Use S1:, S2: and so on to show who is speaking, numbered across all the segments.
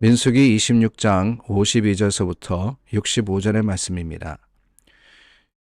S1: 민수기 26장 52절서부터 65절의 말씀입니다.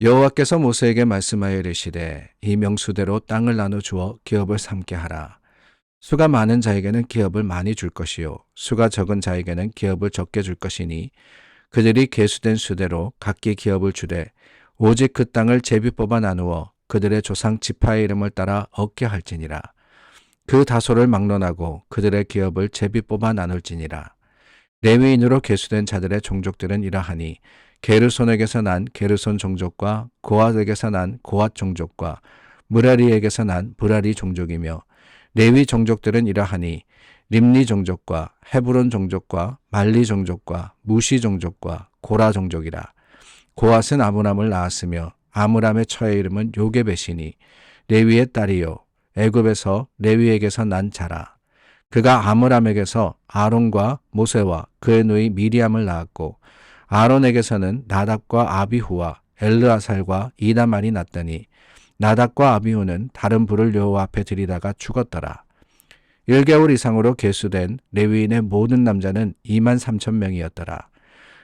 S1: 여호와께서 모세에게 말씀하여 이르시되 이 명수대로 땅을 나눠 주어 기업을 삼게 하라. 수가 많은 자에게는 기업을 많이 줄 것이요 수가 적은 자에게는 기업을 적게 줄 것이니 그들이 계수된 수대로 각기 기업을 주되 오직 그 땅을 제비 뽑아 나누어 그들의 조상 지파의 이름을 따라 얻게 할지니라. 그 다소를 막론하고 그들의 기업을 제비 뽑아 나눌지니라. 레위인으로 계수된 자들의 종족들은 이러하니 게르손에게서 난 게르손 종족과 고핫에게서 난 고핫 종족과 무라리에게서 난 무라리 종족이며 레위 종족들은 이러하니 림니 종족과 헤브론 종족과 말리 종족과 무시 종족과 고라 종족이라. 고핫은 아므람을 낳았으며 아므람의 처의 이름은 요게벳이니 레위의 딸이요 애굽에서 레위에게서 난 자라. 그가 아므람에게서 아론과 모세와 그의 누이 미리암을 낳았고 아론에게서는 나답과 아비후와 엘르아살과 이다말이 났더니 나답과 아비후는 다른 불을 여호와 앞에 들이다가 죽었더라. 1개월 이상으로 계수된 레위인의 모든 남자는 23,000명이었더라.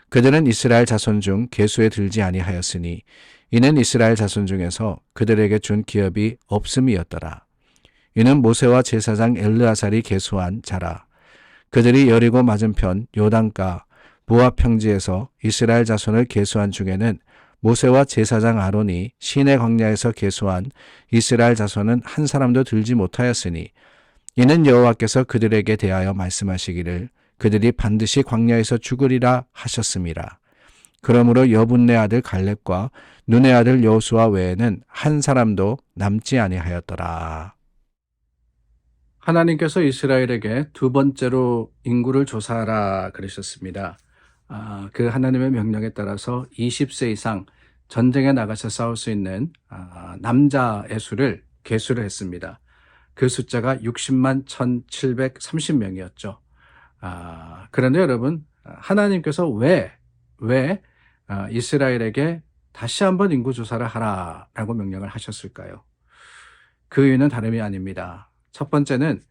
S1: 그들은 이스라엘 자손 중 계수에 들지 아니하였으니 이는 이스라엘 자손 중에서 그들에게 준 기업이 없음이었더라. 이는 모세와 제사장 엘르아살이 계수한 자라. 그들이 여리고 맞은편 요단가 모압 평지에서 이스라엘 자손을 계수한 중에는 모세와 제사장 아론이 시내 광야에서 계수한 이스라엘 자손은 한 사람도 들지 못하였으니 이는 여호와께서 그들에게 대하여 말씀하시기를 그들이 반드시 광야에서 죽으리라 하셨음이라. 그러므로 여분네 아들 갈렙과 눈의 아들 여호수아 외에는 한 사람도 남지 아니하였더라. 하나님께서 이스라엘에게 두 번째로 인구를 조사하라 그러셨습니다. 그 하나님의 명령에 따라서 20세 이상 전쟁에 나가서 싸울 수 있는 남자의 수를 계수를 했습니다. 그 숫자가 60만 1,730명이었죠. 그런데 여러분, 하나님께서 왜 이스라엘에게 다시 한번 인구조사를 하라라고 명령을 하셨을까요? 그 이유는 다름이 아닙니다. 첫 번째는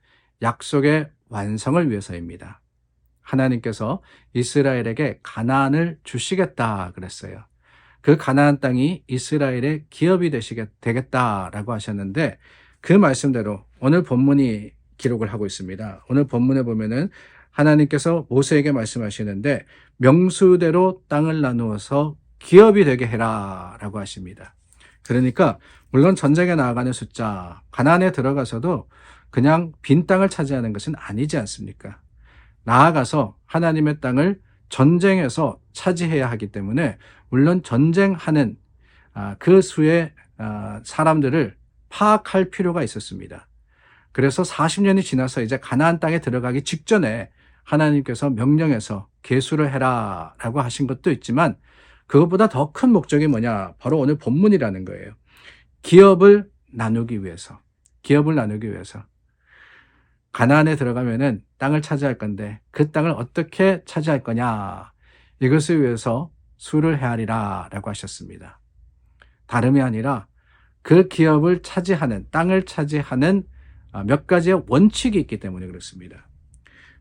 S1: 약속의 완성을 위해서입니다. 하나님께서 이스라엘에게 가나안을 주시겠다 그랬어요. 그 가나안 땅이 이스라엘의 기업이 되겠다라고 하셨는데 그 말씀대로 오늘 본문이 기록을 하고 있습니다. 오늘 본문에 보면은 하나님께서 모세에게 말씀하시는데 명수대로 땅을 나누어서 기업이 되게 해라 라고 하십니다. 그러니까 물론 전쟁에 나아가는 숫자, 가나안에 들어가서도 그냥 빈 땅을 차지하는 것은 아니지 않습니까? 나아가서 하나님의 땅을 전쟁에서 차지해야 하기 때문에 물론 전쟁하는 그 수의 사람들을 파악할 필요가 있었습니다. 그래서 40년이 지나서 이제 가나안 땅에 들어가기 직전에 하나님께서 명령해서 계수를 해라 라고 하신 것도 있지만 그것보다 더 큰 목적이 뭐냐? 바로 오늘 본문이라는 거예요. 기업을 나누기 위해서. 가나안에 들어가면은 땅을 차지할 건데 그 땅을 어떻게 차지할 거냐? 이것을 위해서 수를 헤아리라 라고 하셨습니다. 다름이 아니라 그 기업을 차지하는, 땅을 차지하는 몇 가지의 원칙이 있기 때문에 그렇습니다.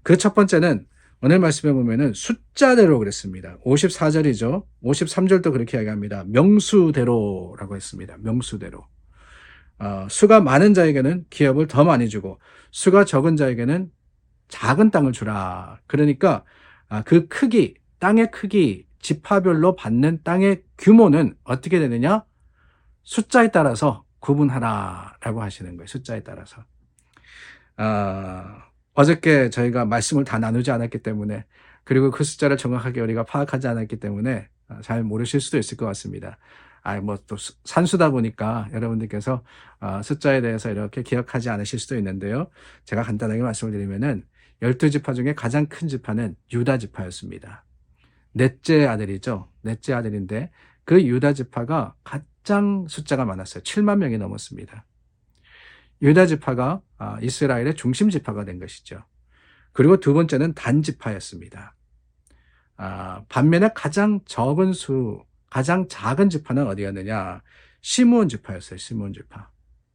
S1: 그 첫 번째는 오늘 말씀에 보면은 숫자대로 그랬습니다. 54절이죠. 53절도 그렇게 이야기합니다. 명수대로라고 했습니다. 명수대로. 수가 많은 자에게는 기업을 더 많이 주고 수가 적은 자에게는 작은 땅을 주라. 그러니까 그 크기, 땅의 크기, 지파별로 받는 땅의 규모는 어떻게 되느냐? 숫자에 따라서 구분하라라고 하시는 거예요. 숫자에 따라서. 어저께 저희가 말씀을 다 나누지 않았기 때문에 그리고 그 숫자를 정확하게 우리가 파악하지 않았기 때문에 잘 모르실 수도 있을 것 같습니다. 뭐 또 산수다 보니까 여러분들께서 숫자에 대해서 이렇게 기억하지 않으실 수도 있는데요. 제가 간단하게 말씀을 드리면은 12지파 중에 가장 큰 지파는 유다 지파였습니다. 넷째 아들이죠. 넷째 아들인데 그 유다 지파가 가장 숫자가 많았어요. 7만 명이 넘었습니다. 유다 지파가 이스라엘의 중심 지파가 된 것이죠. 그리고 두 번째는 단 지파였습니다. 반면에 가장 적은 가장 작은 지파는 어디였느냐? 시므온 지파였어요. 시므온 지파.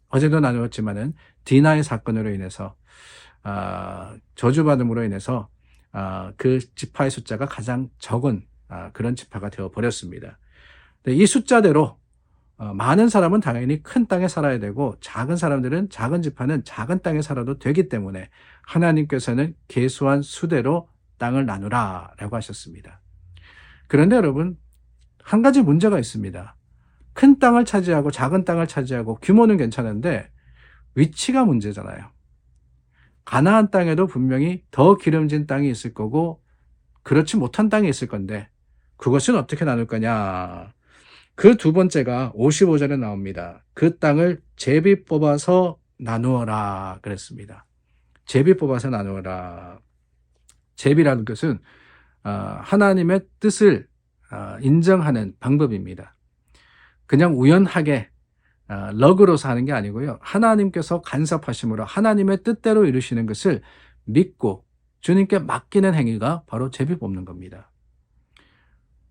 S1: 어제도 나누었지만은 디나의 사건으로 인해서 저주받음으로 인해서 그 지파의 숫자가 가장 적은 그런 지파가 되어버렸습니다. 이 숫자대로 많은 사람은 당연히 큰 땅에 살아야 되고 작은 사람들은 작은 지파는 작은 땅에 살아도 되기 때문에 하나님께서는 계수한 수대로 땅을 나누라 라고 하셨습니다. 그런데 여러분, 한 가지 문제가 있습니다. 큰 땅을 차지하고 작은 땅을 차지하고 규모는 괜찮은데 위치가 문제잖아요. 가나안 땅에도 분명히 더 기름진 땅이 있을 거고 그렇지 못한 땅이 있을 건데 그것은 어떻게 나눌 거냐. 그 두 번째가 55절에 나옵니다. 그 땅을 제비 뽑아서 나누어라 그랬습니다. 제비 뽑아서 나누어라. 제비라는 것은 하나님의 뜻을 인정하는 방법입니다. 그냥 우연하게 럭으로서 하는 게 아니고요. 하나님께서 간섭하심으로 하나님의 뜻대로 이루시는 것을 믿고 주님께 맡기는 행위가 바로 제비 뽑는 겁니다.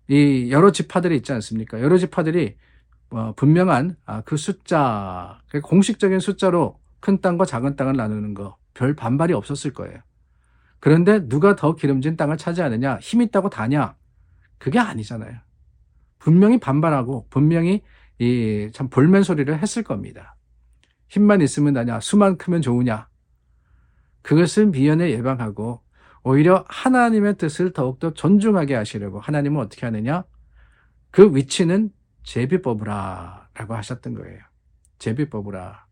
S1: 이 여러 지파들이 있지 않습니까? 여러 지파들이 분명한 그 숫자, 공식적인 숫자로 큰 땅과 작은 땅을 나누는 거 별 반발이 없었을 거예요. 그런데 누가 더 기름진 땅을 차지하느냐, 힘 있다고 다냐? 그게 아니잖아요. 분명히 반발하고 분명히 참 볼멘 소리를 했을 겁니다. 힘만 있으면 나냐, 수만 크면 좋으냐. 그것은 미연에 예방하고 오히려 하나님의 뜻을 더욱더 존중하게 하시려고 하나님은 어떻게 하느냐? 그 위치는 제비 뽑으라 라고 하셨던 거예요. 제비 뽑으라.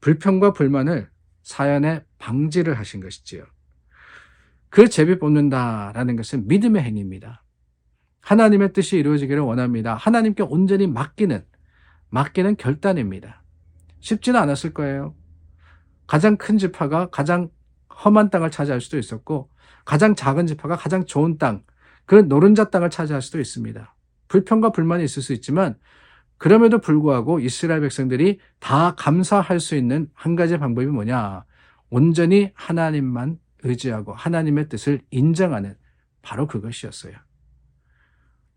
S1: 불평과 불만을 사연에 방지를 하신 것이지요. 그 제비 뽑는다라는 것은 믿음의 행위입니다. 하나님의 뜻이 이루어지기를 원합니다. 하나님께 온전히 맡기는 결단입니다. 쉽지는 않았을 거예요. 가장 큰 지파가 가장 험한 땅을 차지할 수도 있었고 가장 작은 지파가 가장 좋은 땅, 그 노른자 땅을 차지할 수도 있습니다. 불평과 불만이 있을 수 있지만 그럼에도 불구하고 이스라엘 백성들이 다 감사할 수 있는 한 가지 방법이 뭐냐? 온전히 하나님만 의지하고 하나님의 뜻을 인정하는 바로 그것이었어요.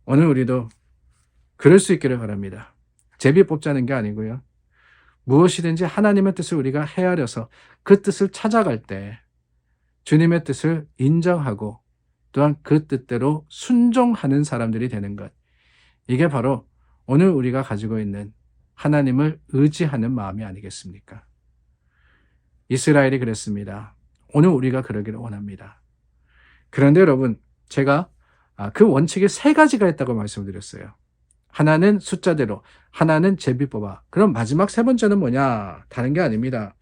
S1: 오늘 우리도 그럴 수 있기를 바랍니다. 제비 뽑자는 게 아니고요. 무엇이든지 하나님의 뜻을 우리가 헤아려서 그 뜻을 찾아갈 때 주님의 뜻을 인정하고 또한 그 뜻대로 순종하는 사람들이 되는 것. 이게 바로 오늘 우리가 가지고 있는 하나님을 의지하는 마음이 아니겠습니까? 이스라엘이 그랬습니다. 오늘 우리가 그러기를 원합니다. 그런데 여러분, 제가 그 원칙이 세 가지가 있다고 말씀드렸어요. 하나는 숫자대로, 하나는 제비 뽑아. 그럼 마지막 세 번째는 뭐냐? 다른 게 아닙니다.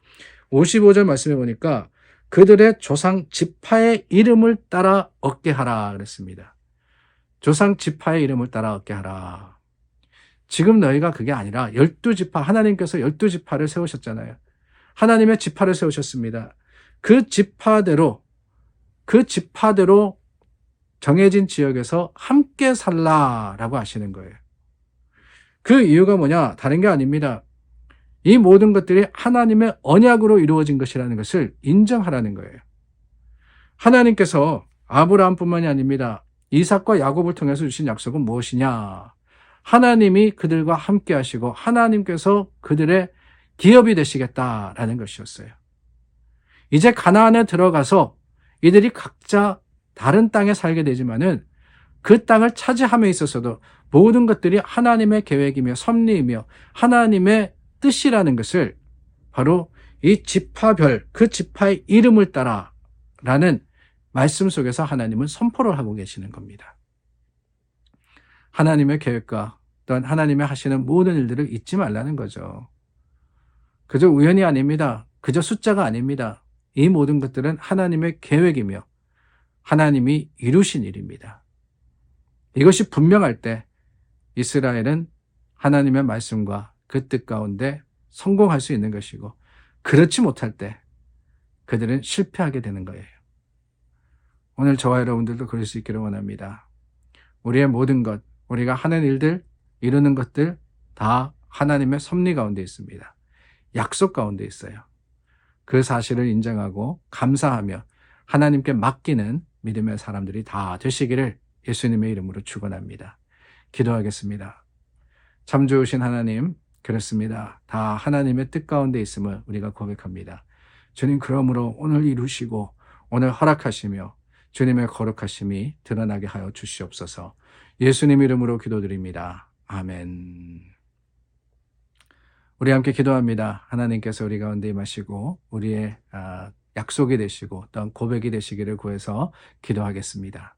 S1: 55절 말씀해 보니까 그들의 조상 지파의 이름을 따라 얻게 하라 그랬습니다. 조상 지파의 이름을 따라 얻게 하라. 지금 너희가 그게 아니라 12지파, 하나님께서 12지파를 세우셨잖아요. 하나님의 지파를 세우셨습니다. 그 지파대로 정해진 지역에서 함께 살라라고 하시는 거예요. 그 이유가 뭐냐? 다른 게 아닙니다. 이 모든 것들이 하나님의 언약으로 이루어진 것이라는 것을 인정하라는 거예요. 하나님께서 아브라함뿐만이 아닙니다. 이삭과 야곱을 통해서 주신 약속은 무엇이냐? 하나님이 그들과 함께 하시고 하나님께서 그들의 기업이 되시겠다라는 것이었어요. 이제 가나안에 들어가서 이들이 각자 다른 땅에 살게 되지만은 그 땅을 차지함에 있어서도 모든 것들이 하나님의 계획이며 섭리이며 하나님의 뜻이라는 것을 바로 이 지파별, 그 지파의 이름을 따라라는 말씀 속에서 하나님은 선포를 하고 계시는 겁니다. 하나님의 계획과 또한 하나님의 하시는 모든 일들을 잊지 말라는 거죠. 그저 우연이 아닙니다. 그저 숫자가 아닙니다. 이 모든 것들은 하나님의 계획이며 하나님이 이루신 일입니다. 이것이 분명할 때 이스라엘은 하나님의 말씀과 그 뜻 가운데 성공할 수 있는 것이고 그렇지 못할 때 그들은 실패하게 되는 거예요. 오늘 저와 여러분들도 그럴 수 있기를 원합니다. 우리의 모든 것, 우리가 하는 일들, 이루는 것들 다 하나님의 섭리 가운데 있습니다. 약속 가운데 있어요. 그 사실을 인정하고 감사하며 하나님께 맡기는 믿음의 사람들이 다 되시기를 예수님의 이름으로 축원합니다. 기도하겠습니다. 참 좋으신 하나님, 그렇습니다. 다 하나님의 뜻 가운데 있음을 우리가 고백합니다. 주님, 그러므로 오늘 이루시고 오늘 허락하시며 주님의 거룩하심이 드러나게 하여 주시옵소서. 예수님 이름으로 기도드립니다. 아멘. 우리 함께 기도합니다. 하나님께서 우리 가운데 임하시고 우리의 약속이 되시고 또한 고백이 되시기를 구해서 기도하겠습니다.